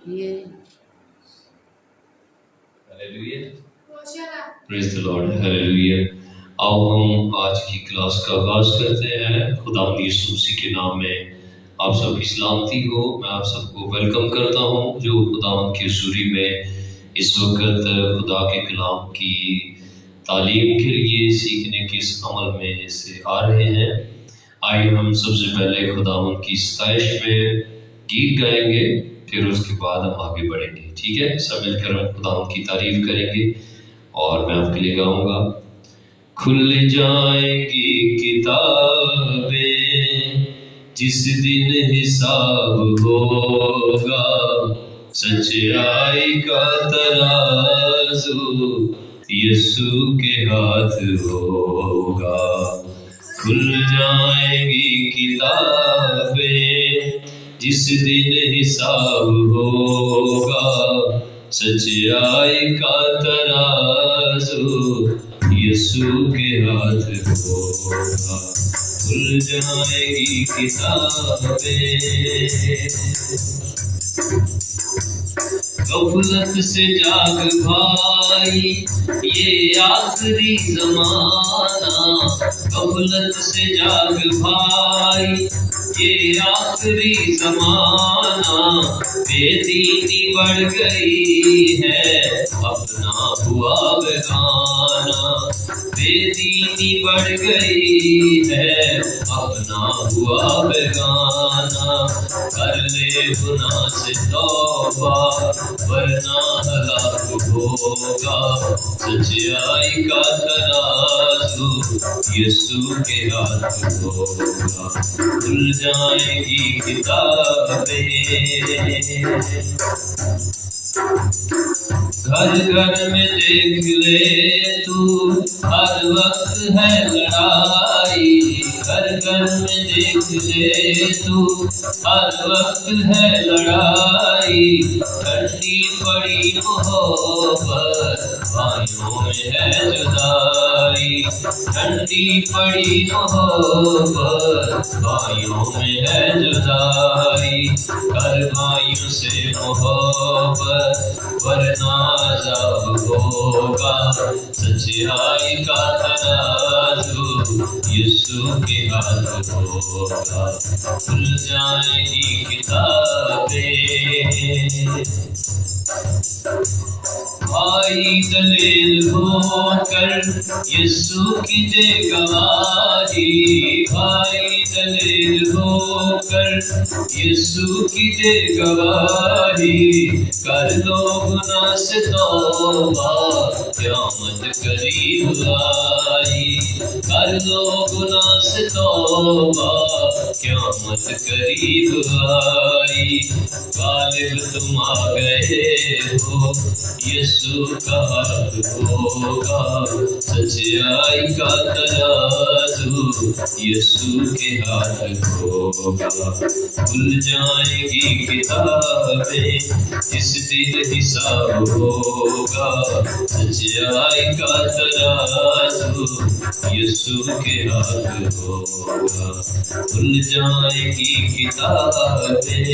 یہ پریز دی lord, hallelujah. آؤ ہم آج کی کلاس کا آغاز کرتے ہیں۔ خداوند یسوع مسیح کے نام میں آپ سب کی سلامتی ہو۔ میں آپ سب کو ویلکم کرتا ہوں جو خداوند کے حضوری میں اس وقت خدا کے کلام کی تعلیم کے لیے سیکھنے کے اس عمل میں سے آ رہے ہیں۔ آئیے ہم سب سے پہلے خداوند کی ستائش میں گیت گائیں گے، پھر اس کے بعد ہم آگے بڑھیں گے۔ ٹھیک ہے، سب مل کر خداوند کی تعریف کریں گے اور میں آپ کے لیے گاؤں گا۔ کھل جائیں گی کتابیں جس دن حساب ہوگا، سچائی کا ترازو یسوع کے ہاتھ ہوگا۔ کھل جائیں گی کتابیں جس دن حساب ہوگا، سچائی کا ترازو یسوع کے ہاتھ ہوگا۔ کھل جائیں گی کتابیں، غفلت سے جاگ بھائی یہ آخری زمانہ، غفلت سے جاگ بھائی یہ آخری زمانہ، بے دینی بڑھ گئی ہے اپنا ہوا بہانہ، بے دینی بڑھ گئی ہے اپنا ہوا بہانہ، کر لے گناہ سے توبہ ورنہ ہلاک ہوگا، سچائی کا ترازو یسوع کے ہاتھ ہوگا۔ کھل جائیں گی کتابیں، گھر گھر میں دیکھ لے تو ہر وقت ہے لڑائی، گھر گھر میں دیکھ لے تو ہر وقت ہے لڑائی، ٹھنڈی پڑی محبت بھائیوں میں ہے جدائی، ٹھنڈی پڑی محبت بھائیوں میں ہے جدائی، کر بھائیوں سے محبت ورنہ عذاب ہوگا، سچائی کا ترازو یسوع کے ہاتھ ہوگا۔ کھل جائیں گی کتابیں، بھائی دلیل ہو کر یسوع کی دے گواہی، بھائی دلیل ہو کر یسوع کی دے گواہی، کر لو گناہ سے توبہ قیامت قریب آئی، کر لو گناہ سے توبہ قیامت قریب آئی، غالب تم آ گئے ہو یسوع کا ہاتھ ہوگا، سچائی کا ترازو یسوع کے ہاتھ ہوگا۔ کھل جائیں گی کتابیں جس دن حساب ہوگا، سچائی کا ترازو یسوع کے ہاتھ ہوگا۔ کھل جائیں گی کتابیں۔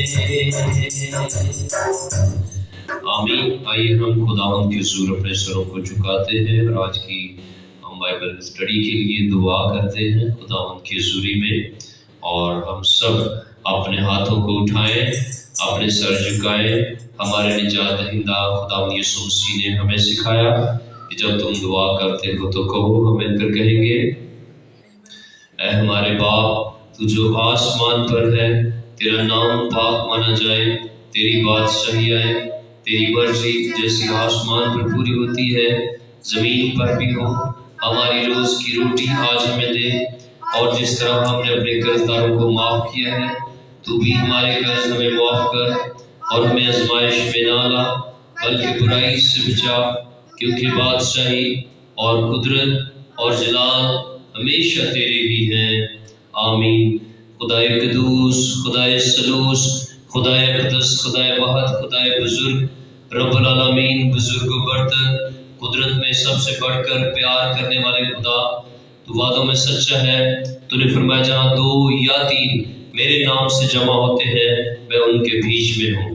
آمین۔ آئیے ہم خداوند کے حضور اپنے سروں کو جھکاتے ہیں اور آج کی ہم بائبل اسٹڈی کے لیے دعا کرتے ہیں خداوند کی حضوری میں، اور ہم سب اپنے ہاتھوں کو اٹھائیں، اپنے سر جھکائیں۔ ہمارے نجات دہندہ خداوند یسوع مسیح نے ہمیں سکھایا کہ جب تم دعا کرتے ہو تو کہو، ہم مل کر کہیں گے، اے ہمارے باپ تو جو آسمان پر ہے، تیرا نام پاک مانا جائے، تیری بادشاہی آئے، تیری مرضی جیسی آسمان پر پوری ہوتی ہے زمین پر بھی ہو۔ ہماری روز کی روٹی آج ہمیں دے، اور جس طرح ہم نے اپنے قرضداروں کو معاف کیا ہے تو بھی ہمارے قرض ہمیں معاف کر، اور ہمیں آزمائش میں نہ لا بلکہ برائی سے بچا، کیونکہ بادشاہی اور قدرت اور جلال ہمیشہ تیرے ہی ہیں، آمین۔ خدائے قدوس، خدائے سلوس، خدائے اقدس، خدائے واحد، خدائے بزرگ، رب العالمین، بزرگ و برتر، قدرت میں سب سے بڑھ کر پیار کرنے والے خدا، تو وعدوں میں سچا ہے۔ تو نے فرمایا جہاں 2 یا 3 میرے نام سے جمع ہوتے ہیں میں ان کے بیچ میں ہوں۔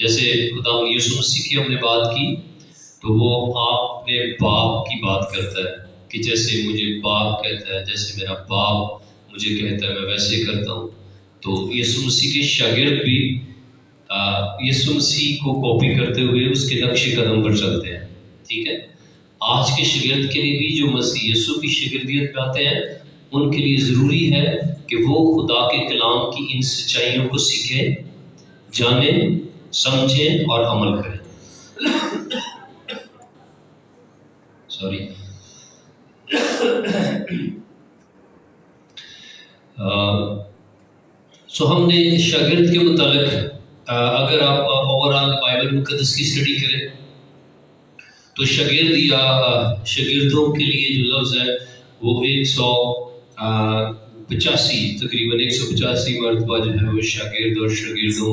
جیسے خدا یسوع مسیح کی ہم نے بات کی تو وہ اپنے باپ کی بات کرتا ہے کہ جیسے مجھے باپ کہتا ہے، جیسے میرا باپ مجھے کہتا ہے میں ویسے کرتا ہوں۔ تو یسوع مسیح کے شاگرد بھی یسوع مسیح کو کاپی کرتے ہوئے اس کے نقش قدم پر چلتے ہیں، ٹھیک ہے۔ آج کے شاگرد کے لیے بھی جو مسیح یسوع کی شاگردیت پہ آتے ہیں ان کے لیے ضروری ہے کہ وہ خدا کے کلام کی ان سچائیوں کو سیکھیں، جانیں، سمجھیں اور عمل کریں۔ سوری سو ہم نے شاگرد کے متعلق اگر آپ اوور آل بائبل مقدس کی اسٹڈی کریں تو شاگرد یا شاگردوں کے لیے جو لفظ ہے وہ 185 تقریباً 185 مرتبہ جو ہے وہ شاگرد اور شاگردوں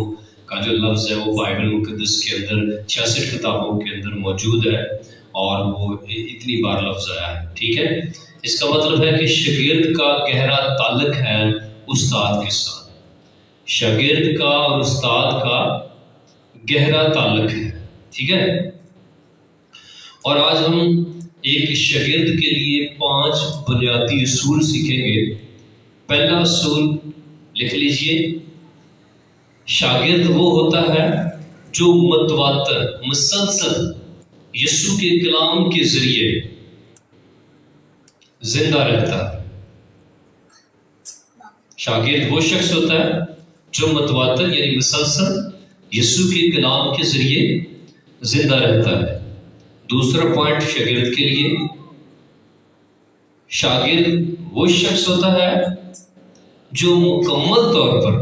کا جو لفظ ہے وہ بائبل مقدس کے اندر 66 کتابوں کے اندر موجود ہے اور وہ اتنی بار لفظ آیا ہے، ٹھیک ہے۔ اس کا مطلب ہے کہ شاگرد کا گہرا تعلق ہے استاد کے ساتھ، شاگرد کا اور استاد کا گہرا تعلق ہے، ٹھیک ہے۔ اور آج ہم ایک شاگرد کے لیے 5 بنیادی اصول سیکھیں گے۔ پہلا اصول لکھ لیجئے، شاگرد وہ ہوتا ہے جو متواتر مسلسل یسوع کے کلام کے ذریعے زندہ رہتا ہے۔ شاگرد وہ شخص ہوتا ہے جو متواتر یعنی مسلسل یسوع کے کلام کے ذریعے زندہ رہتا ہے۔ دوسرا پوائنٹ شاگرد کے لیے، شاگرد وہ شخص ہوتا ہے جو مکمل طور پر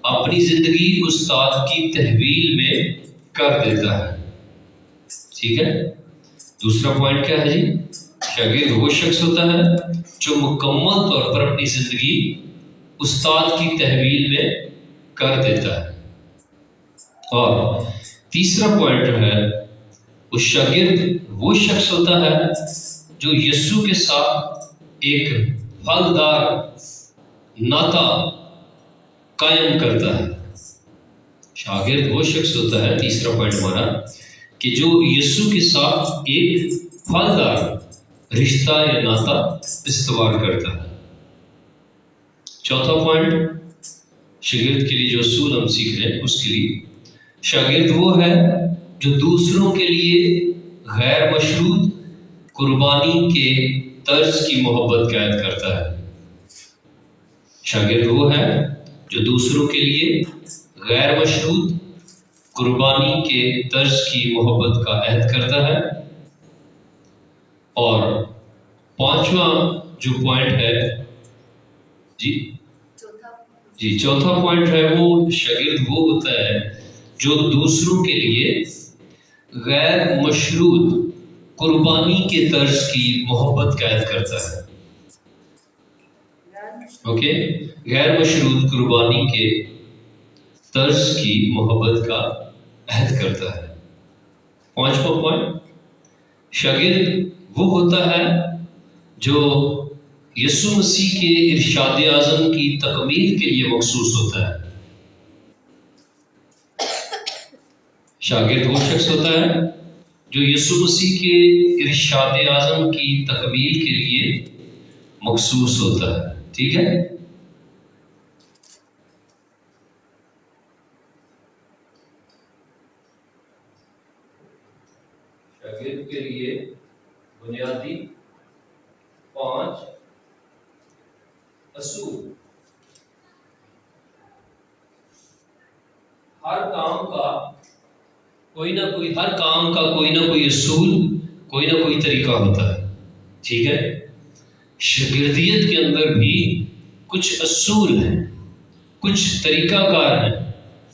اپنی زندگی استاد کی تحویل میں کر دیتا ہے، ٹھیک ہے۔ دوسرا پوائنٹ کیا ہے جی؟ شاگرد وہ شخص ہوتا ہے جو مکمل طور پر اپنی زندگی استاد کی تحویل میں کر دیتا ہے۔ اور تیسرا پوائنٹ ہے، وہ شاگرد وہ شخص ہوتا ہے جو یسوع کے ساتھ ایک پھلدار ناطہ قائم کرتا ہے۔ شاگرد وہ شخص ہوتا ہے، تیسرا پوائنٹ ہمارا، کہ جو یسوع کے ساتھ ایک پھلدار رشتہ یا ناطہ استوار کرتا ہے۔ چوتھا پوائنٹ شاگرد کے لیے جو اصول ہم سیکھ رہے ہیں اس کے لیے، شاگرد وہ ہے جو دوسروں کے لیے غیر مشروط قربانی کے طرز کی محبت قائد کرتا ہے۔ شاگرد وہ ہے جو دوسروں کے لیے غیر مشروط قربانی کے طرز کی محبت کا عہد کرتا ہے۔ اور 5واں جو پوائنٹ ہے چوتھا پوائنٹ ہے، وہ شاگرد وہ ہوتا ہے جو دوسروں کے لیے غیر مشروط قربانی کے طرز کی محبت قائد کرتا ہے۔ اوکے، غیر مشروط قربانی کے طرز کی محبت کا عہد کرتا ہے۔ 5واں پوائنٹ، شاگرد وہ ہوتا ہے جو یسوع مسیح کے ارشاد اعظم کی تکمیل کے لیے مخصوص ہوتا ہے۔ شاگرد وہ شخص ہوتا ہے جو یسوع مسیح کے ارشاد اعظم کی تکمیل کے لیے مخصوص ہوتا ہے، ٹھیک ہے۔ شاگرد کے لیے بنیادی 5 اصول، ہر کام کا کوئی نہ کوئی اصول، کوئی نہ کوئی طریقہ ہوتا ہے، ٹھیک ہے۔ شاگردیت کے اندر بھی کچھ اصول ہیں، کچھ طریقہ کار ہیں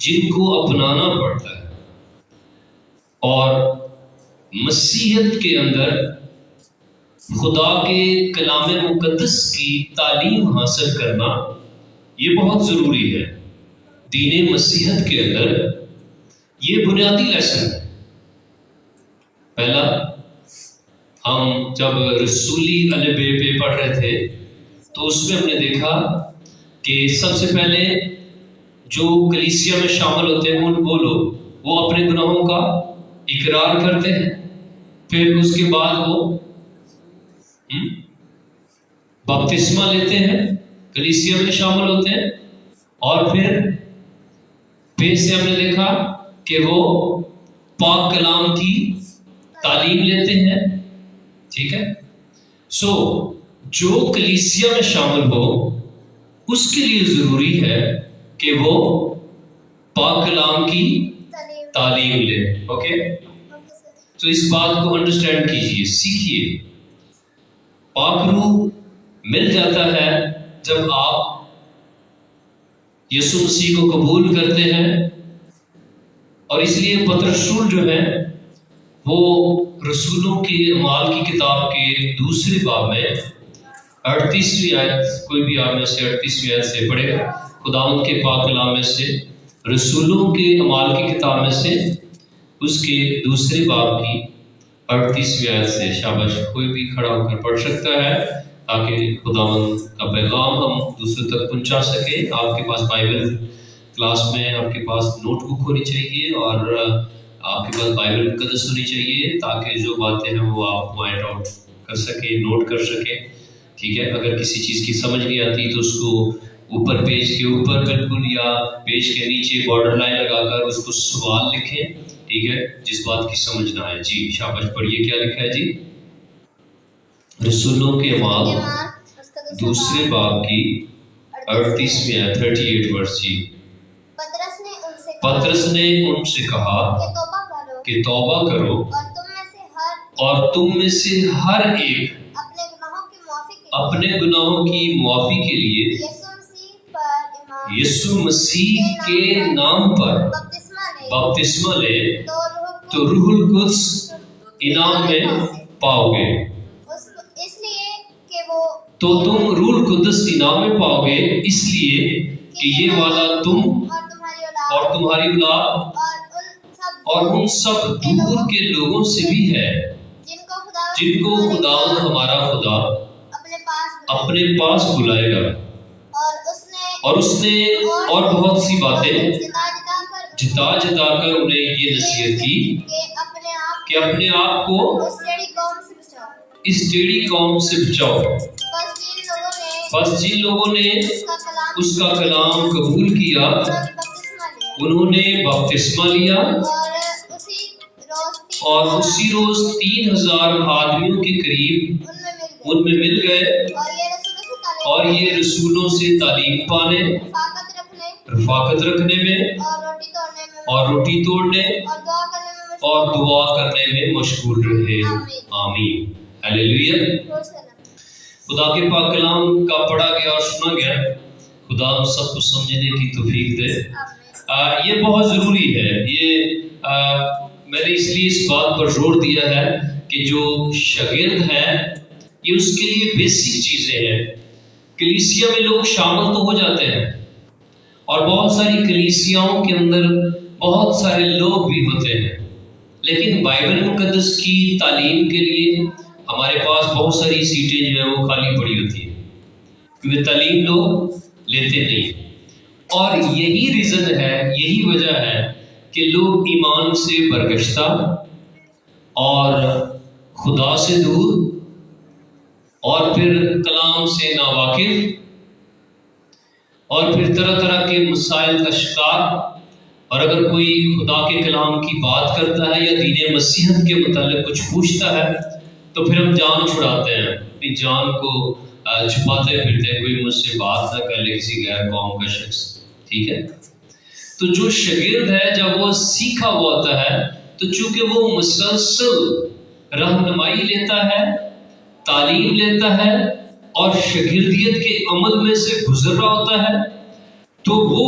جن کو اپنانا پڑتا ہے، اور مسیحیت کے اندر خدا کے کلام مقدس کی تعلیم حاصل کرنا یہ بہت ضروری ہے۔ دین مسیحیت کے اندر یہ بنیادی لیسن ہے۔ پہلا، ہم جب رسولی الفبے پہ پڑھ رہے تھے تو اس میں ہم نے دیکھا کہ سب سے پہلے جو کلیسیا میں شامل ہوتے ہیں وہ لوگ وہ اپنے گناہوں کا اقرار کرتے ہیں، پھر اس کے بعد وہ بپتسمہ لیتے ہیں، کلیسیا میں شامل ہوتے ہیں، اور پھر سے ہم نے دیکھا کہ وہ پاک کلام کی تعلیم لیتے ہیں، ٹھیک ہے۔ جو کلیسیا میں شامل ہو اس کے لیے ضروری ہے کہ وہ پاک کلام کی تعلیم لے، اوکے۔ تو اس بات کو انڈرسٹینڈ کیجئے، سیکھیے۔ پاک روح مل جاتا ہے جب آپ یسوع مسیح کو قبول کرتے ہیں، اور اس لیے پطرس رسول جو ہے وہ رسولوں کے اعمال کی کتاب کے دوسرے باب میں 38ویں آیت، کوئی بھی آپ میں سے 38ویں آیت سے پڑھے گا، خداوند کے پاک کلام میں سے، رسولوں کے اعمال کی کتاب میں سے، اس کے دوسرے باب کی 38ویں آیت سے۔ شاباش، کوئی بھی کھڑا ہو کر پڑھ سکتا ہے تاکہ خداوند کا پیغام ہم دوسروں تک پہنچا سکیں۔ آپ کے پاس بائبل کلاس میں آپ کے پاس نوٹ بک ہونی چاہیے، اور آپ کے پاس بائبل مقدس ہونی چاہیے، تاکہ جو باتیں ہیں وہ آپ پوائنٹ آؤٹ کر سکیں، نوٹ کر سکیں، ٹھیک ہے۔ اگر کسی چیز کی سمجھ نہیں آتی تو اس کو اوپر پیج کے اوپر بالکل یا پیج کے نیچے بارڈر لائن لگا کر اس کو سوال لکھیں، ٹھیک ہے، جس بات کی سمجھ نہ آئے۔ جی شاباش، پڑھیے کیا لکھا ہے جی۔ رسولوں کے اعمال دوسرے باب کی 38ویں آیت 38 ورس جی۔ پطرس نے ان سے کہا کہ توبہ کرو، اور تم میں سے ہر ایک اپنے گناہوں کی معافی کے لیے یسوع مسیح کے نام پر بپتسمہ لے، تو روح القدس انعام میں پاؤ گے۔ تو تم روح القدس انعام میں پاؤ گے، اس لیے کہ یہ وعدہ تم اور تمہاری اولاد اور ان سب دور کے لوگوں سے بھی ہے جن کو خداوند ہمارا خدا اپنے پاس بلائے گا۔ اور اس نے اور بہت سی باتیں جتا جتا کر انہیں یہ نصیحت کی کہ اپنے آپ کو اس ٹیڑھی قوم سے بچاؤ۔ بس جن لوگوں نے اس کا کلام قبول کیا انہوں نے بپتسمہ لیا، اور اسی روز 3000 آدمیوں کے قریب ان میں مل گئے، اور یہ رسولوں سے تعلیم پانے، رفاقت رکھنے میں، اور روٹی توڑنے اور دعا کرنے میں مشغول رہے۔ آمین، ہیلیلویہ۔ خدا کے پاک کلام کا پڑھا گیا اور سنا گیا، خدا ہم سب کو سمجھنے کی توفیق دے۔ یہ بہت ضروری ہے، میں نے اس لیے اس بات پر زور دیا ہے کہ جو شاگرد ہے یہ اس کے لیے بیسک چیزیں ہیں۔ کلیسیا میں لوگ شامل تو ہو جاتے ہیں، اور بہت ساری کلیسیاؤں کے اندر بہت سارے لوگ بھی ہوتے ہیں، لیکن بائبل مقدس کی تعلیم کے لیے ہمارے پاس بہت ساری سیٹیں جو ہیں وہ خالی پڑی ہوتی ہیں، کیونکہ تعلیم لوگ لیتے نہیں۔ اور یہی ریزن ہے، یہی وجہ ہے کہ لوگ ایمان سے برگشتہ اور خدا سے دور اور پھر کلام سے ناواقف اور پھر طرح طرح کے مسائل کا شکار، اور اگر کوئی خدا کے کلام کی بات کرتا ہے یا دین مسیحیت کے متعلق کچھ پوچھتا ہے تو پھر ہم جان چھڑاتے ہیں، اپنی جان کو چھپاتے پھرتے ہیں، کوئی مجھ سے بات نہ کر لے کسی غیر قوم کا شخص، ٹھیک ہے۔ تو جو شاگرد ہے جب وہ سیکھا ہوا ہوتا ہے تو چونکہ وہ مسلسل رہنمائی لیتا ہے، تعلیم لیتا ہے اور شاگردیت کے عمل میں سے گزر رہا ہوتا ہے، تو وہ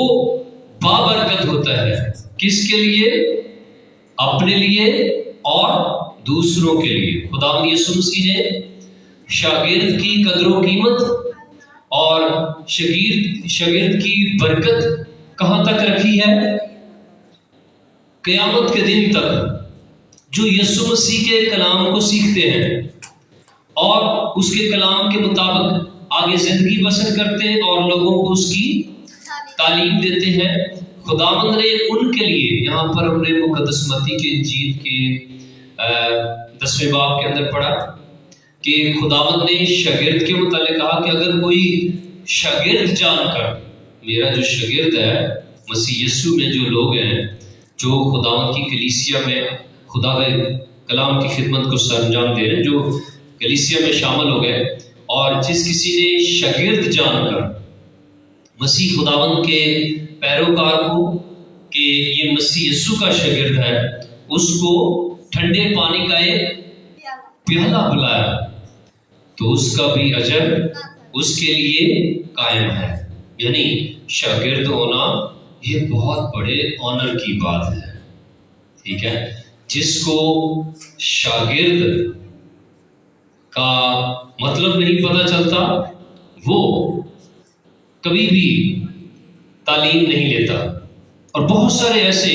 بابرکت ہوتا ہے۔ کس کے لیے؟ اپنے لیے اور دوسروں کے لیے۔ خداوند یسوع مسیح نے شاگرد کی قدر و قیمت اور شاگرد کی برکت کہاں تک رکھی ہے؟ قیامت کے دن تک۔ جو یسوع مسیح کے کلام کو سیکھتے ہیں اور اس کے کلام کے مطابق آگے زندگی بسر کرتے ہیں اور لوگوں کو اس کی تعلیم دیتے ہیں، خداوند نے ان کے لیے، یہاں پر ہم نے مقدس متی کے انجیل کے 10ویں باب کے اندر پڑھا کہ خداوند نے شاگرد کے متعلق کہا کہ اگر کوئی شاگرد جان کر، میرا جو شاگرد ہے مسیح یسوع میں جو لوگ ہیں، جو خداوند کی کلیسیا میں خدا کے کلام کی خدمت کو سر انجام دے رہے ہیں، جو کلیسیا میں شامل ہو گئے، اور جس کسی نے شاگرد جان کر مسیح خداوند کے پیروکار کو کہ یہ مسیح یسوع کا شاگرد ہے، اس کو ٹھنڈے پانی کا ایک پیالہ پلایا تو اس کا بھی اجر اس کے لیے قائم ہے۔ یعنی شاگرد ہونا یہ بہت بڑے آنر کی بات ہے، ٹھیک ہے۔ جس کو شاگرد کا مطلب نہیں پتہ چلتا وہ کبھی بھی تعلیم نہیں لیتا، اور بہت سارے ایسے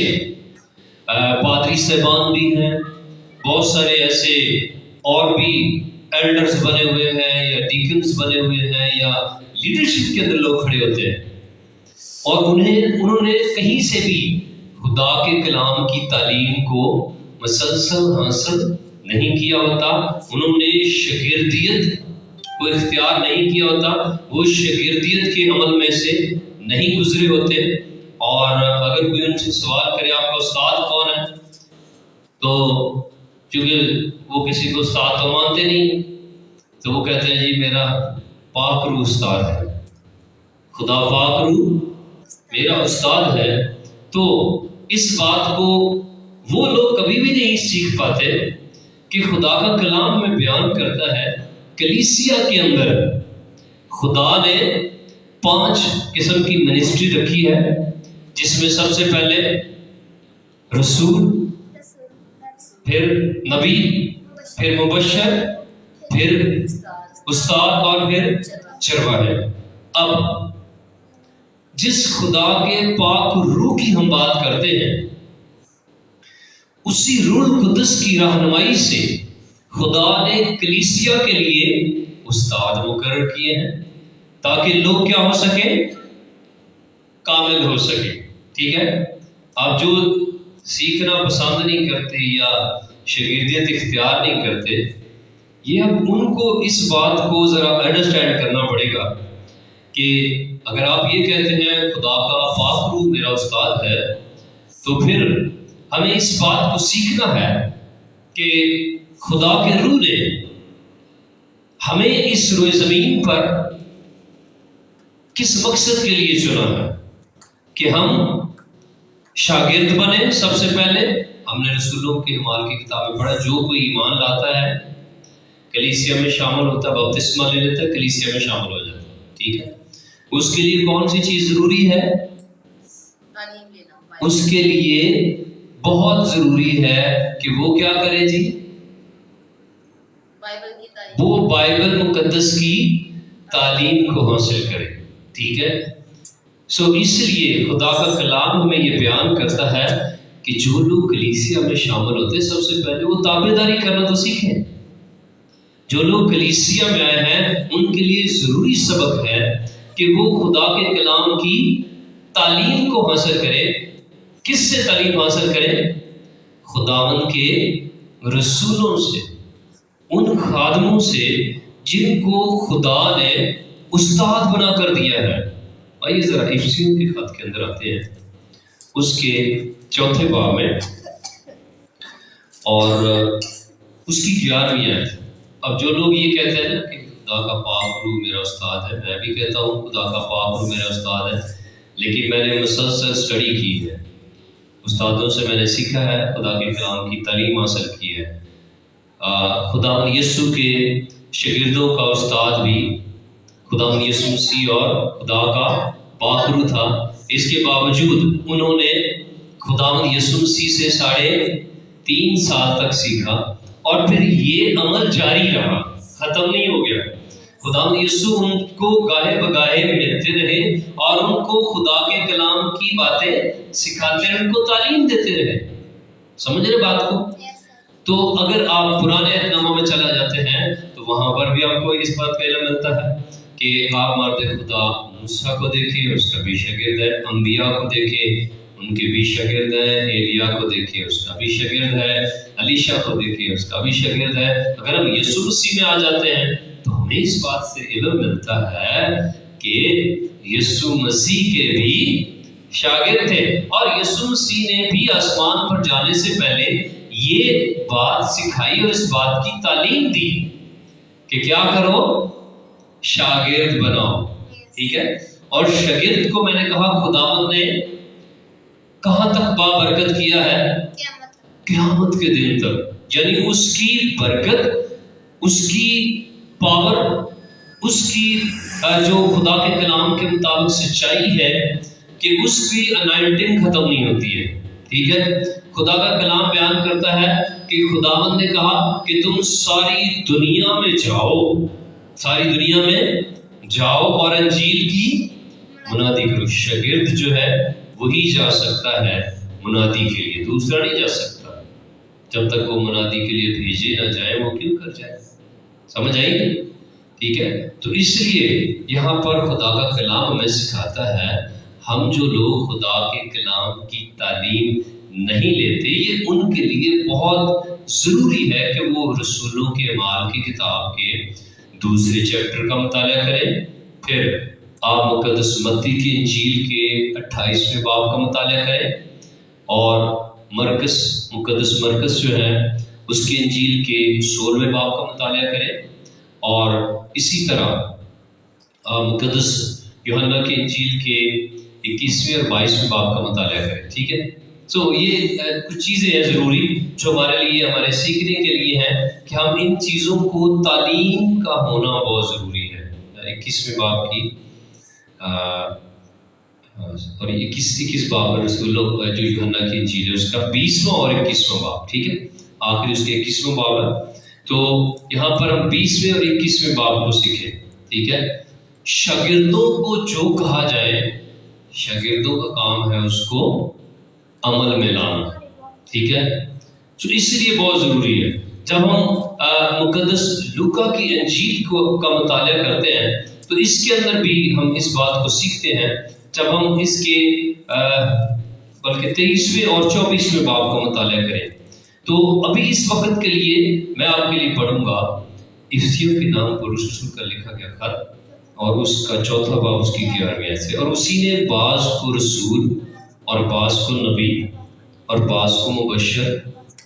پادری صاحبان بھی ہیں، بہت سارے ایسے اور بھی ایلڈرز بنے ہوئے ہیں یا ڈیکنز بنے ہوئے ہیں یا لیڈرشپ کے اندر لوگ کھڑے ہوتے ہیں، اور انہوں نے کہیں سے بھی خدا کے کلام کی تعلیم کو مسلسل حاصل نہیں کیا ہوتا، انہوں نے شاگردیت کو اختیار نہیں کیا ہوتا، وہ شاگردیت کے عمل میں سے نہیں گزرے ہوتے۔ اور اگر کوئی ان سے سوال کرے آپ کا استاد کون ہے، تو چونکہ وہ کسی کو استاد تو مانتے نہیں، تو وہ کہتے ہیں جی میرا پاک روح استاد ہے، خدا پاک روح میرا استاد ہے۔ تو اس بات کو وہ لوگ کبھی بھی نہیں سیکھ پاتے کہ خدا کا کلام میں بیان کرتا ہے کلیسیا کے اندر خدا نے 5 قسم کی منسٹری رکھی ہے، جس میں سب سے پہلے رسول، پھر نبی، پھر مبشر، پھر استاد، اور پھر چرواہے۔ اب جس خدا کے پاک روح کی ہم بات کرتے ہیں، اسی روح القدس کی رہنمائی سے خدا نے کلیسیا کے لیے استاد مقرر کیے ہیں تاکہ لوگ کیا ہو سکیں، کامل ہو سکیں، ٹھیک ہے۔ آپ جو سیکھنا پسند نہیں کرتے یا شاگردیت اختیار نہیں کرتے، یہ اب ان کو اس بات کو ذرا انڈرسٹینڈ کرنا پڑے گا کہ اگر آپ یہ کہتے ہیں خدا کا پاک روح میرا استاد ہے، تو پھر ہمیں اس بات کو سیکھنا ہے کہ خدا کے روح نے ہمیں اس روئے زمین پر کس مقصد کے لیے چنا ہے کہ ہم شاگرد بنے۔ سب سے پہلے ہم نے رسولوں کے اعمال کی کتاب میں پڑھا، جو کوئی ایمان لاتا ہے کلیسیا میں شامل ہوتا ہے، بپتسمہ لے لیتا ہے، کلیسیا میں شامل ہو جاتا ہے، ٹھیک ہے۔ اس کے لیے کون سی چیز ضروری ہے؟ اس کے لیے بہت ضروری ہے کہ وہ کیا کرے جی؟ وہ بائبل مقدس کی تعلیم کو حاصل کرے، ٹھیک ہے۔ اس لیے خدا کا کلام ہمیں یہ بیان کرتا ہے کہ جو لوگ کلیسیا میں شامل ہوتے ہیں، سب سے پہلے وہ تابعداری کرنا تو سیکھیں۔ جو لوگ کلیسیا میں آئے ہیں ان کے لیے ضروری سبق ہے کہ وہ خدا کے کلام کی تعلیم کو حاصل کرے۔ کس سے تعلیم حاصل کرے؟ خداوند کے رسولوں سے، ان خادموں سے جن کو خدا نے استاد بنا کر دیا ہے۔ آئیے ذرا افسیوں کے خط کے اندر آتے ہیں، اس کے 4 باب میں اور اس کی 11ویں آیت۔ اب جو لوگ یہ کہتے ہیں نا کہ خدا کا پاک روح میرا استاد ہے، میں بھی کہتا ہوں خدا کا پاک روح میرا استاد ہے، لیکن میں نے مسلسل اسٹڈی کی ہے، استادوں سے میں نے سیکھا ہے، خدا کے کلام کی تعلیم حاصل کی ہے۔ خدا یسوع کے شاگردوں کا استاد بھی خدا یسوع مسیح اور خدا کا پاک روح تھا۔ اس کے باوجود انہوں نے خدا یسوع مسیح سے 3.5 سال تک سیکھا، اور پھر یہ عمل جاری رہا، ختم نہیں ہو گیا۔ خدا یسوع ان کو گاہے بگاہے ملتے رہے اور ان کو خدا کے کلام کی باتیں سکھاتے رہے، ان کو تعلیم دیتے رہے۔ سمجھ رہے بات کو؟ تو اگر آپ پرانے عہد نامہ میں چلا جاتے ہیں تو وہاں پر بھی آپ کو اس بات کا علم ملتا ہے کہ آپ مرد خدا موسیٰ کو دیکھیں، اس کا بھی شاگرد ہے، انبیاء کو دیکھیں، ان کے بھی شاگرد ہیں، ایلیا کو دیکھیں اس کا بھی شاگرد ہے، الیشا کو دیکھیں اس کا بھی شاگرد ہے۔ اگر ہم یسوع مسیح میں آ جاتے ہیں تو ہمیں اس بات سے علم ملتا ہے کہ یسوع مسیح کے بھی شاگرد تھے، اور یسوع مسیح نے بھی آسمان پر جانے سے پہلے یہ بات سکھائی اور اس بات کی تعلیم دی کہ کیا کرو، شاگرد بناؤ، ٹھیک ہے۔ اور شاگرد کو میں نے کہا خداوند نے کہاں تک بابرکت کیا ہے؟ قیامت کے دن تک، یعنی اس کی برکت، اس کی پاور، اس کی جو خدا کے کلام کے مطابق سچائی ہے کہ اس کی انائٹنگ ختم نہیں ہوتی ہے، ٹھیک ہے۔ خدا کا کلام بیان کرتا ہے کہ خداوند نے کہا کہ تم ساری دنیا میں جاؤ، ساری دنیا میں جاؤ اور انجیل کی منادی کرو۔ شاگرد جو ہے وہی جا سکتا ہے منادی کے لیے، دوسرا نہیں جا سکتا۔ جب تک وہ منادی کے لیے بھیجے نہ جائے وہ کیوں کر جائے؟ سمجھ آئی گی؟ ٹھیک ہے۔ تو اس لیے یہاں پر خدا کا کلام ہمیں سکھاتا ہے، ہم جو لوگ خدا کے کلام کی تعلیم نہیں لیتے، یہ ان کے لیے بہت ضروری ہے کہ وہ رسولوں کے اعمال کی کتاب کے دوسرے چیپٹر کا مطالعہ کریں، پھر آپ مقدس متی کی انجیل کے 28ویں باب کا مطالعہ کریں، اور مقدس مرکز جو ہے اس کی انجیل کے 16ویں باب کا مطالعہ کریں، اور اسی طرح مقدس یوحنا کی انجیل کے 21ویں اور 22ویں باب کا مطالعہ کریں، ٹھیک ہے۔ تو یہ کچھ چیزیں ہیں ضروری جو ہمارے لیے، ہمارے سیکھنے کے لیے ہیں کہ ہم ان چیزوں کو، تعلیم کا ہونا بہت ضروری ہے۔ 21ویں باب کی اور 21 باب رسول جو یوحنا کی انجیل ہے اس کا 20واں اور 21واں باب، ٹھیک ہے، آخر اس کے 21واں باب ہے۔ تو یہاں پر ہم 20ویں اور 21ویں باب کو سیکھیں، ٹھیک ہے۔ شاگردوں کو جو کہا جائے، شاگردوں کا کام ہے اس کو عمل میں لانا، ٹھیک ہے۔ تو اس لیے بہت ضروری ہے جب ہم مقدس لوکا کی انجیل کا مطالعہ کرتے ہیں تو اس کے اندر بھی ہم اس بات کو سیکھتے ہیں، جب ہم اس کے بلکہ 23ویں اور 24ویں باب کا مطالعہ کریں۔ تو ابھی اس وقت کے لیے میں آپ کے لیے پڑھوں گا افسیوں کے نام پر رسول کا لکھا گیا خط، اور اس کا 4واں باب اس کی 11ویں آیت سے۔ اور اسی نے بعض کو رسول اور بعض کو نبی اور بعض کو مبشر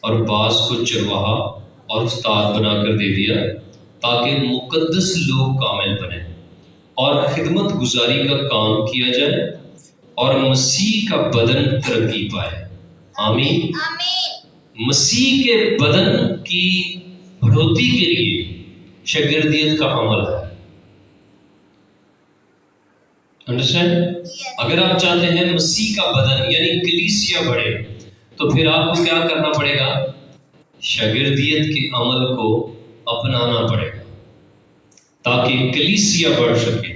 اور بعض کو چرواہا اور استاد بنا کر دے دیا، تاکہ مقدس لوگ کامل بنیں اور خدمت گزاری کا کام کیا جائے اور مسیح کا بدن ترقی پائے۔ آمین۔ مسیح کے بدن کی بڑھوتری کے لیے شاگردیت کا عمل ہے۔ انڈرسٹینڈ؟ اگر آپ چاہتے ہیں مسیح کا بدن یعنی کلیسیا بڑھے تو پھر آپ کو کیا کرنا پڑے گا؟ شاگردیت کے عمل کو اپنانا پڑے گا تاکہ کلیسیا بڑھ سکے۔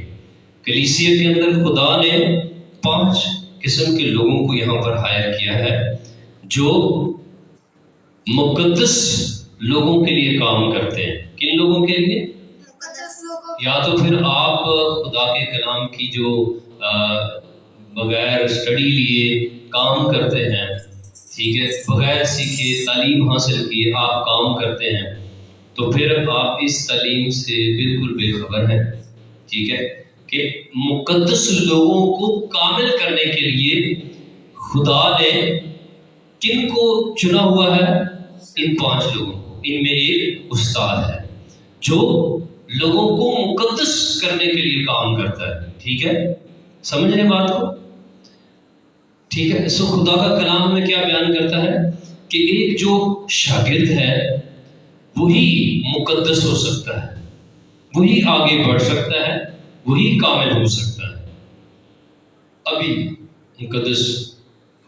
کلیسیا کے اندر خدا نے 5 قسم کے لوگوں کو یہاں پر ہائر کیا ہے جو مقدس لوگوں کے لیے کام کرتے ہیں۔ کن لوگوں کے لیے؟ یا تو پھر آپ خدا کے کلام کی جو بغیر اسٹڈی لیے کام کرتے ہیں، ٹھیک ہے، بغیر سیکھے تعلیم حاصل کیے آپ کام کرتے ہیں، تو پھر آپ اس تعلیم سے بالکل بے خبر ہیں، ٹھیک ہے، کہ مقدس لوگوں کو کامل کرنے کے لیے خدا نے کن کو چنا ہوا ہے؟ ان 5 لوگوں کو۔ ان میں ایک استاد ہے جو لوگوں کو مقدس کرنے کے لیے کام کرتا ہے، ٹھیک ہے، سمجھ رہے بات کو؟ ٹھیک ہے۔ سو خدا کا کلام میں کیا بیان کرتا ہے کہ ایک جو شاگرد ہے وہی مقدس ہو سکتا ہے، وہی آگے بڑھ سکتا ہے، وہی کامل ہو سکتا ہے۔ ابھی مقدس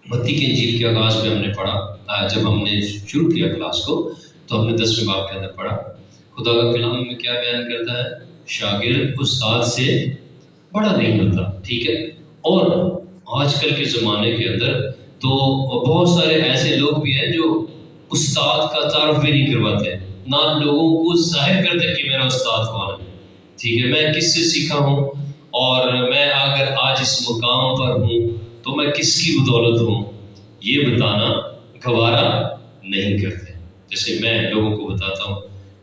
متی کی انجیل کے آغاز میں ہم نے پڑھا، جب ہم نے شروع کیا کلاس کو تو ہم نے 10ویں باب کے اندر پڑھا خدا کا کلام میں کیا بیان کرتا ہے؟ شاگرد استاد سے بڑا نہیں ہوتا، ٹھیک ہے۔ اور آج کل کے زمانے کے اندر تو بہت سارے ایسے لوگ بھی ہیں جو استاد کا تعارف بھی نہیں کرواتے، نہ لوگوں کو ظاہر کرتے کہ میرا استاد کون ہے، ٹھیک ہے، میں کس سے سیکھا ہوں، اور میں اگر آج اس مقام پر ہوں تو میں کس کی بدولت ہوں یہ بتانا گوارا نہیں کرتے۔ جیسے میں لوگوں کو بتاتا ہوں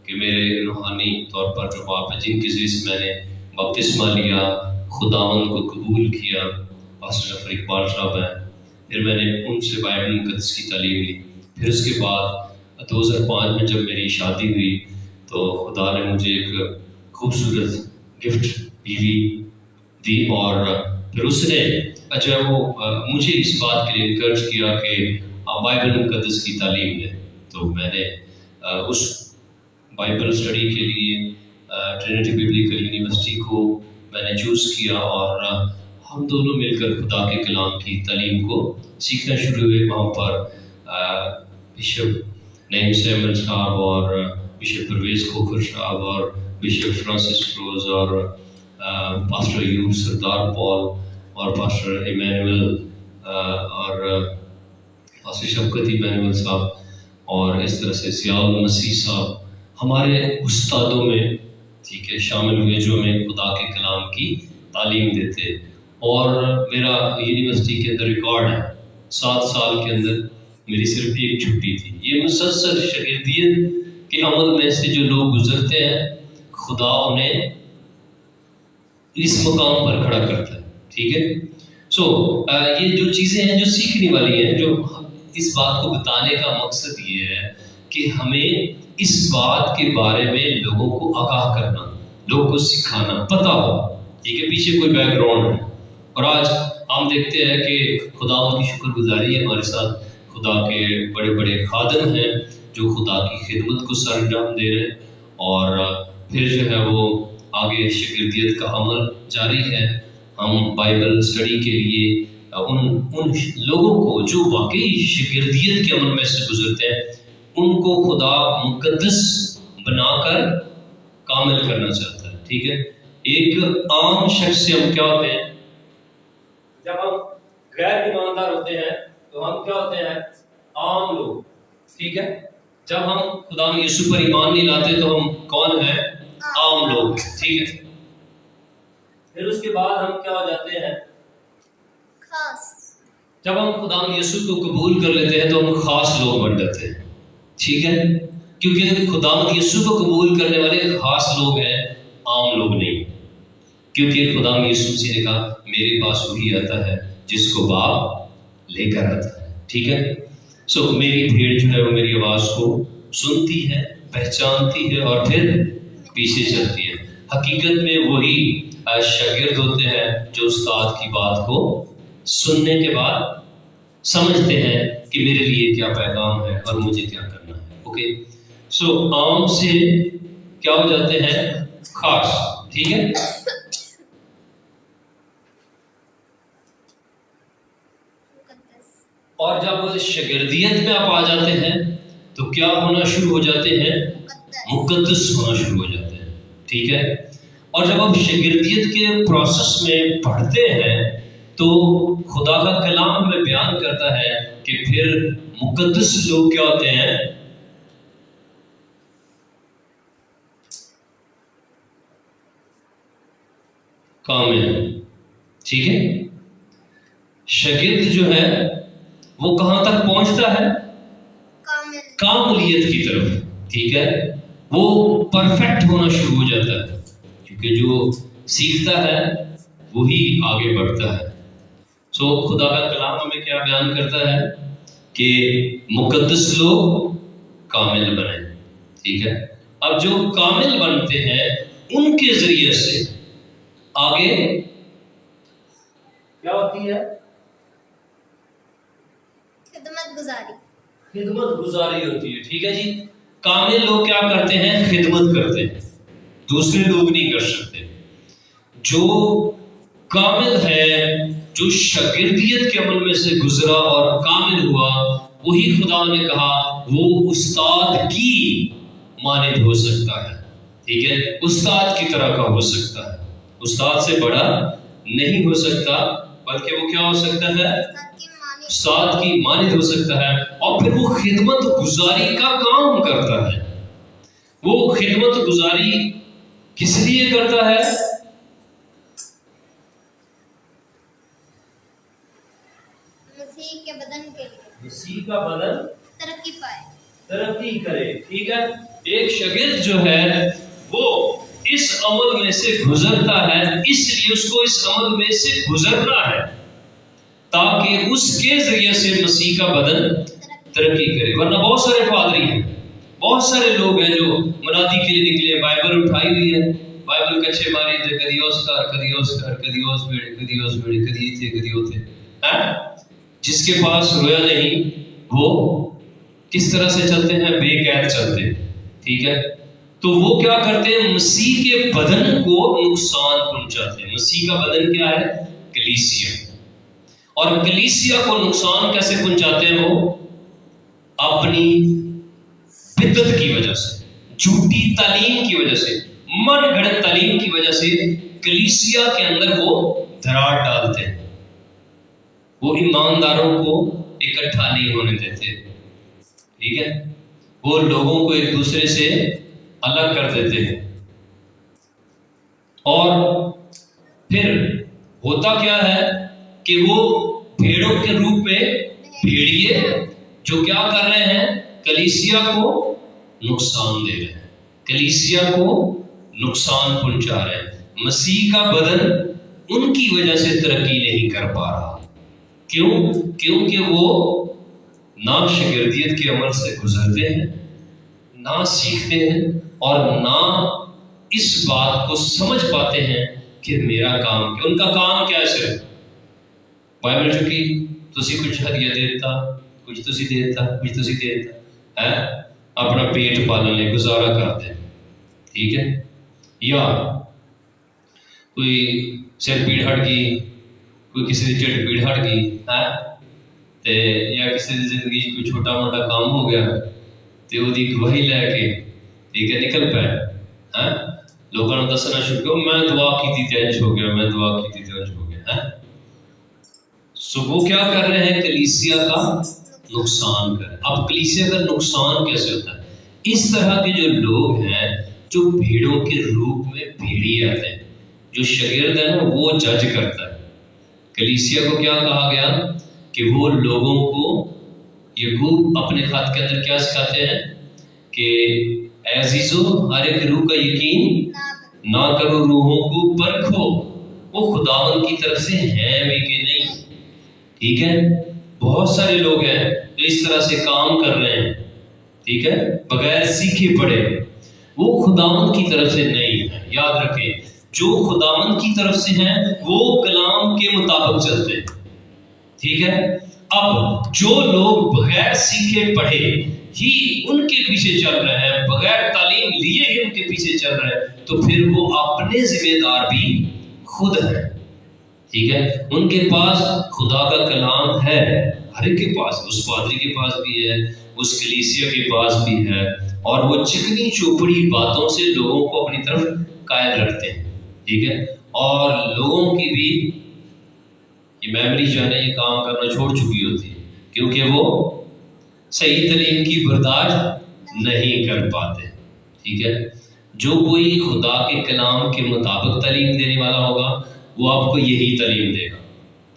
کہ میرے روحانی طور پر جو باپ ہے جن کے ذریعے سے میں نے بپتسمہ لیا، خداوند کو قبول کیا، پاسٹر جعفر اقبال صاحب ہیں، پھر میں نے ان سے بائبل مقدس کی تعلیم لی۔ پھر اس کے بعد 2005 میں جب میری شادی ہوئی تو خدا نے مجھے ایک خوبصورت گفٹ بیوی دی، اور پھر اس نے جو ہے وہ مجھے اس بات کے لیے انکریج کیا کہ آپ بائبل مقدس کی تعلیم لیں۔ تو میں نے اس بائبل اسٹڈی کے لیے ٹرینٹی ببلیکل یونیورسٹی کو میں نے چوز کیا، اور ہم دونوں مل کر خدا کے کلام کی تعلیم کو سیکھنا شروع ہوئے۔ وہاں پر بشپ نعیم سیمل صاحب اور بشپ پرویز کھوکھر صاحب اور بشپ فرانسس فروز اور پاسٹر ایوب سردار پال اور پاسٹر ایمینول اور پاسٹر شفقت ایمینول صاحب اور اس طرح سے ضیاء المسیح صاحب ہمارے استادوں میں ٹھیک ہے شامل ہوئے جو ہمیں خدا کے کلام کی تعلیم دیتے۔ اور میرا یونیورسٹی کے اندر ریکارڈ ہے 7 سال کے اندر میری صرف ایک چھٹی تھی۔ یہ مسلسل شاگردیت کے عمل میں سے جو لوگ گزرتے ہیں خدا انہیں اس مقام پر کھڑا کرتا ہے، ٹھیک ہے۔ یہ جو چیزیں ہیں جو سیکھنے والی ہیں، جو اس بات کو بتانے کا مقصد یہ ہے کہ ہمیں اس بات کے بارے میں لوگوں کو آگاہ کرنا، لوگوں کو سکھانا، پتہ ہو، ٹھیک ہے، پیچھے کوئی بیک گراؤنڈ ہے۔ اور آج ہم دیکھتے ہیں کہ خدا کی شکر گزاری ہے، ہمارے ساتھ خدا کے بڑے بڑے خادم ہیں جو خدا کی خدمت کو سر انجام دے رہے ہیں، اور پھر جو ہے وہ آگے شاگردیت کا عمل جاری ہے۔ ہم بائبل اسٹڈی کے لیے ان لوگوں کو جو واقعی شاگردیت کے عمل میں سے گزرتے ہیں ان کو خدا مقدس بنا کر کامل کرنا چاہتا ہے، ٹھیک ہے۔ ایک عام شخص سے ہم کیا ہوتے ہیں؟ جب ہم غیر ایماندار ہوتے ہیں تو ہم کیا ہوتے ہیں؟ عام لوگ، ٹھیک ہے۔ جب ہم خدا یسوع پر ایمان نہیں لاتے تو ہم کون ہیں؟ عام لوگ، ٹھیک ہے۔ پھر اس کے بعد ہم کیا ہو جاتے ہیں؟ خاص۔ جب ہم خدا یسوع کو قبول کر لیتے ہیں تو ہم خاص لوگ بن جاتے ہیں، ٹھیک ہے، کیونکہ خدا یسوع کو قبول کرنے والے خاص لوگ ہیں، عام لوگ نہیں، کیونکہ خدا یسوع سے نے کہا میرے پاس وہی آتا ہے جس کو باپ لے کر آتا ہے، ٹھیک ہے۔ میری بھیڑ جو ہے وہ میری آواز کو سنتی ہے، پہچانتی ہے اور پھر پیچھے چلتی ہے۔ حقیقت میں وہی شاگرد ہوتے ہیں جو استاد کی بات کو سننے کے بعد سمجھتے ہیں کہ میرے لیے کیا پیغام ہے اور مجھے کیا کرنا ہے، اوکے۔ عام سے کیا ہو جاتے ہیں؟ خاص، ٹھیک ہے۔ اور جب شاگردیت میں آپ آ جاتے ہیں تو کیا ہونا شروع ہو جاتے ہیں؟ مقدس ہونا شروع ہو جاتے ہیں، ٹھیک ہے۔ اور جب آپ شاگردیت کے پروسیس میں پڑھتے ہیں تو خدا کا کلام ہمیں بیان کرتا ہے کہ پھر مقدس لوگ کیا ہوتے ہیں؟ کامل، ٹھیک ہے۔ شاگرد جو ہے وہ کہاں تک پہنچتا ہے؟ کاملیت کی طرف، ٹھیک ہے۔ وہ پرفیکٹ ہونا شروع ہو جاتا ہے، کیونکہ جو سیکھتا ہے وہی آگے بڑھتا ہے۔ خدا کا کلام ہمیں کیا بیان کرتا ہے کہ مقدس لوگ کامل بنیں، ٹھیک ہے۔ اب جو کامل بنتے ہیں ان کے ذریعے سے آگے کیا ہوتی ہے؟ خدمت گزاری ہوتی ہے، ٹھیک ہے جی۔ کامل لوگ کیا کرتے ہیں؟ خدمت کرتے ہیں، دوسرے لوگ نہیں کر سکتے۔ جو کامل ہے، جو شاگردیت کے عمل میں سے گزرا اور کامل ہوا، وہی خدا نے کہا وہ استاد کی مانند ہو سکتا ہے، ٹھیک ہے۔ استاد کی طرح کا ہو سکتا ہے، استاد سے بڑا نہیں ہو سکتا، بلکہ وہ کیا ہو سکتا ہے؟ استاد کی مانند ہو سکتا ہے۔ اور پھر وہ خدمت گزاری کا کام کرتا ہے۔ وہ خدمت گزاری کس لیے کرتا ہے؟ مسیح کا بدن ترقی پائے، ترقی کرے. ٹھیک ہے. ایک شاگرد جو ہے وہ اس عمل میں سے گزرتا ہے، اس لیے اس کو اس عمل میں سے گزرنا ہے تاکہ اس کے ذریعے سے مسیح کا بدن ترقی کرے. ورنہ بہت سارے پادری ہیں، بہت سارے لوگ ہیں جو منادی کے لیے نکلے، بائبل اٹھائی ہوئی ہے، بائبل کچھے ماری تھے، کدی اوسکار، کدی اوسکار، کدی اوس بیڑے، کدی اوس بیڑے، کدی تھے، کدی ہوتے. جس کے پاس رویا نہیں وہ کس طرح سے چلتے ہیں؟ بے قید چلتے ہیں. ٹھیک ہے. تو وہ کیا کرتے ہیں؟ مسیح کے بدن کو نقصان پہنچاتے ہیں. مسیح کا بدن کیا ہے؟ کلیسیا. اور کلیسیا کو نقصان کیسے پہنچاتے ہیں؟ وہ اپنی بدعت کی وجہ سے، جھوٹی تعلیم کی وجہ سے، من گھڑت تعلیم کی وجہ سے کلیسیا کے اندر وہ دراڑ ڈالتے ہیں. وہ ایمانداروں کو اکٹھا نہیں ہونے دیتے. ٹھیک ہے. وہ لوگوں کو ایک دوسرے سے الگ کر دیتے ہیں. اور پھر ہوتا کیا ہے کہ وہ بھیڑوں کے روپ میں بھیڑیے جو کیا کر رہے ہیں؟ کلیسیا کو نقصان دے رہے ہیں، کلیسیا کو نقصان پہنچا رہے ہیں. مسیح کا بدن ان کی وجہ سے ترقی نہیں کر پا رہا. کیوں؟ کیونکہ وہ نہ شاگردیت کے عمل سے گزرتے ہیں، نہ سیکھتے ہیں، اور نہ اس بات کو سمجھ پاتے ہیں کہ میرا کام کیا. ان کا کام کیا ہے؟ صرف بائبل چکی تسی کچھ ہدیہ دیتا، کچھ تسی دیتا، کچھ تسی دیتا ہے، اپنا پیٹ پالنے گزارا کرتے. ٹھیک ہے. یا کوئی سر پیڑ ہٹ گئی، کوئی کسی کی چٹ پیڑ ہٹ گئی ہے، یا کسی کی زندگی کوئی چھوٹا موٹا کام ہو گیا تو وہ گواہی لے کے ٹھیک ہے نکل پائے. لوگوں نے دسنا شروع کیا، میں دعا کی تھی تینج ہو گیا، میں دعا کی تھی تینج ہو گیا. سو وہ کیا کر رہے ہیں؟ کلیسیا کا نقصان کر رہے ہیں. اب کلیسیا کا نقصان کیسے ہوتا ہے؟ اس طرح کے جو لوگ ہیں جو بھیڑوں کے روپ میں بھیڑی آتے ہیں، جو شاگرد ہے نا وہ جج کرتا ہے. کلیسیا کو کیا کہا گیا کہ وہ لوگوں کو، یعقوب اپنے خط کے اندر کیا سکھاتے ہیں کہ اے عزیزو ہر ایک روح کا یقین نہ کرو، روحوں کو پرکھو وہ خداوند کی طرف سے ہیں بھی کہ نہیں. ٹھیک ہے. بہت سارے لوگ ہیں جو اس طرح سے کام کر رہے ہیں، ٹھیک ہے، بغیر سیکھے پڑھے، وہ خداوند کی طرف سے نہیں ہے. یاد رکھیں، جو خداوند کی طرف سے ہیں وہ کلام کے مطابق چلتے ہیں. ٹھیک ہے. اب جو لوگ بغیر سیکھے پڑھے ہی ان کے پیچھے چل رہے ہیں، بغیر تعلیم لیے ہی ان کے پیچھے چل رہے ہیں، تو پھر وہ اپنے ذمہ دار بھی خود ہیں. ٹھیک ہے. ان کے پاس خدا کا کلام ہے، ہر ایک کے پاس، اس پادری کے پاس بھی ہے، اس کلیسیا کے پاس بھی ہے، اور وہ چکنی چوپڑی باتوں سے لوگوں کو اپنی طرف قائد رکھتے ہیں. ٹھیک ہے. اور لوگوں کی بھی یہ میموری جو ہے نا یہ کام کرنا چھوڑ چکی ہوتی ہے، کیونکہ وہ صحیح تعلیم کی برداشت نہیں کر پاتے. ٹھیک ہے. جو کوئی خدا کے کلام کے مطابق تعلیم دینے والا ہوگا وہ آپ کو یہی تعلیم دے گا.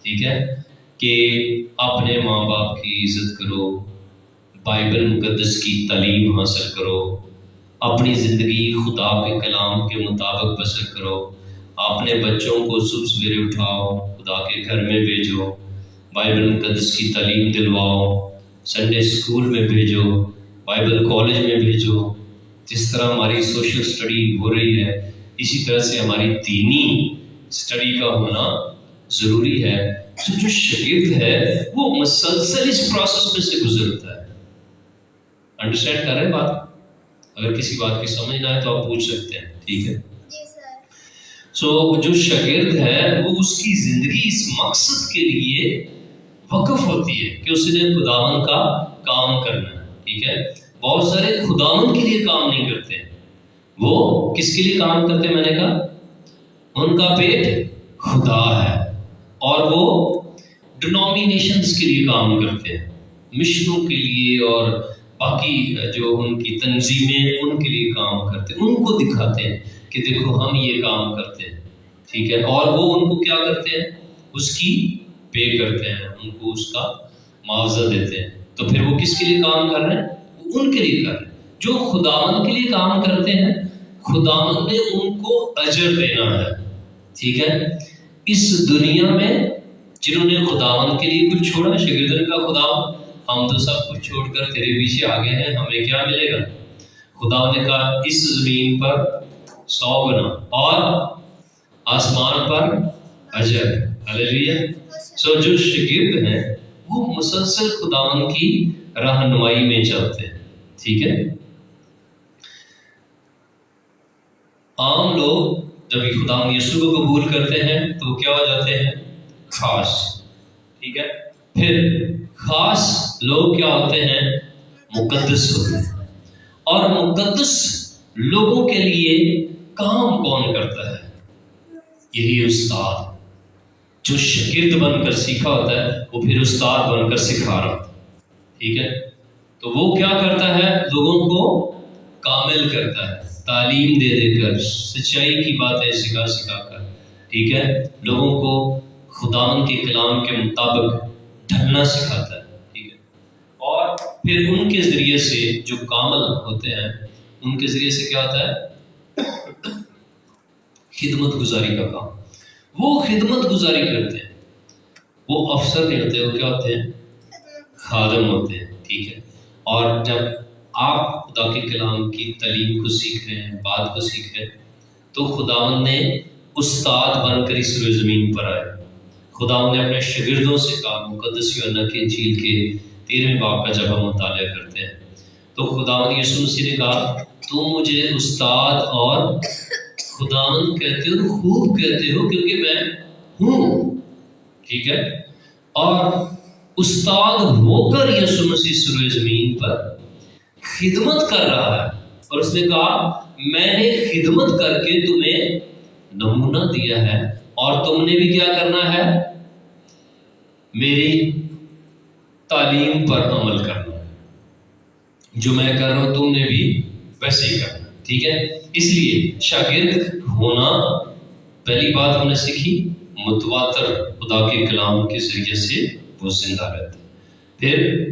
ٹھیک ہے. کہ اپنے ماں باپ کی عزت کرو، بائبل مقدس کی تعلیم حاصل کرو، اپنی زندگی خدا کے کلام کے مطابق بسر کرو، اپنے بچوں کو صبح سویرے اٹھاؤ، خدا کے گھر میں بھیجو، بائبل مقدس کی تعلیم دلواؤ، سنڈے اسکول میں بھیجو، بائبل کالج میں بھیجو. جس طرح ہماری سوشل سٹڈی ہو رہی ہے اسی طرح سے ہماری دینی سٹڈی کا ہونا ضروری ہے. تو جو شاگرد ہے وہ مسلسل اس پروسیس میں سے گزرتا ہے. انڈرسٹینڈ کر رہے ہیں بات؟ اگر کسی بات کی سمجھ نہ آئے تو آپ پوچھ سکتے ہیں. ٹھیک ہے. سو جو شاگرد ہے وہ اس کی زندگی اس مقصد کے لیے وقف ہوتی ہے کہ اس نے خداوند کا کام کرنا ہے. ٹھیک ہے. بہت سارے خداوند کے لیے کام نہیں کرتے، وہ کس کے لیے کام کرتے ہیں؟ میں نے کہا ان کا پیٹ خدا ہے، اور وہ ڈینومینیشنز کے لیے کام کرتے ہیں، مشنوں کے لیے اور باقی جو ان کی تنظیمیں ان کے لیے کام کرتے ہیں، ان کو دکھاتے ہیں کہ دیکھو ہم یہ کام کرتے ہیں. ٹھیک ہے. اور وہ ان کو کیا کرتے ہیں؟ اس کی پے کرتے ہیں، ان کو اس کا معاوضہ دیتے ہیں. تو پھر وہ کس کے لیے کام کر رہے ہیں؟ وہ ان کے لیے کر رہے ہیں جو خداوند کے لیے کام کرتے ہیں. خداوند نے ان کو اجر دینا ہے. ٹھیک ہے. اس دنیا میں جنہوں نے خداوند کے لیے کچھ چھوڑا، شاگردن کا خداوند ہم تو سب کچھ چھوڑ کر تیرے پیچھے آگے ہیں، ہمیں کیا ملے گا؟ خداوند نے کہا اس زمین پر 100 گنا اور آسمان پر اجر. ہلیلویا. سو جو شاگرد ہیں وہ مسلسل خداوند کی رہنمائی میں چلتے ہیں. ٹھیک ہے. عام لوگ جب خداوند یسوع کو قبول کرتے ہیں تو وہ کیا ہو جاتے ہیں؟ خاص. ٹھیک ہے. پھر خاص لوگ کیا ہوتے ہیں؟ مقدس ہوتے ہیں. اور مقدس لوگوں کے لیے کام کون کرتا ہے؟ یہی استاد. جو شاگرد بن کر سیکھا ہوتا ہے وہ پھر استاد بن کر سکھا رہا ہوتا ہے. ٹھیک ہے. تو وہ کیا کرتا ہے؟ لوگوں کو کامل کرتا ہے، تعلیم دے دے کر، سچائی کی باتیں سکھا کر. ٹھیک ہے. لوگوں کو خداوند کے کلام کے مطابق ڈھلنا سکھاتا ہے. ٹھیک ہے. اور پھر ان کے ذریعے سے جو کامل ہوتے ہیں ان کے ذریعے سے کیا ہوتا ہے؟ خدمت گزاری کا کام. وہ خدمت گزاری کرتے ہیں. وہ افسر نہیں ہوتے، وہ کیا ہوتے ہیں؟ خادم ہوتے ہیں. ٹھیک ہے. اور جب آپ خدا کے کلام کی تعلیم کو سیکھ رہے ہیں، بات کو سیکھ رہے ہیں، تو خداوند نے استاد بن کر اس روئے زمین پر آئے. خداوند نے اپنے شاگردوں سے کہا، مقدس یوحنا کی انجیل کے 13ویں باب کا جب ہم مطالعہ کرتے ہیں تو خداوند یسوع مسیح نے کہا تم مجھے استاد اور خداوند کہتے ہو، خوب کہتے ہو کیونکہ میں ہوں. ٹھیک ہے. اور استاد ہو کر یسوع مسیح سروئے زمین پر خدمت کر رہا ہے. اور اس نے کہا میں نے خدمت کر کے تمہیں نمونہ دیا ہے اور تم نے بھی کیا کرنا ہے؟ میری تعلیم پر عمل کرنا ہے. جو میں کر رہا ہوں تم نے بھی ویسے ہی کرنا. ٹھیک ہے. اس لیے شاگرد ہونا پہلی بات ہم نے سیکھی، متواتر خدا کے کلام کے ذریعے سے وہ زندہ رہتا. پھر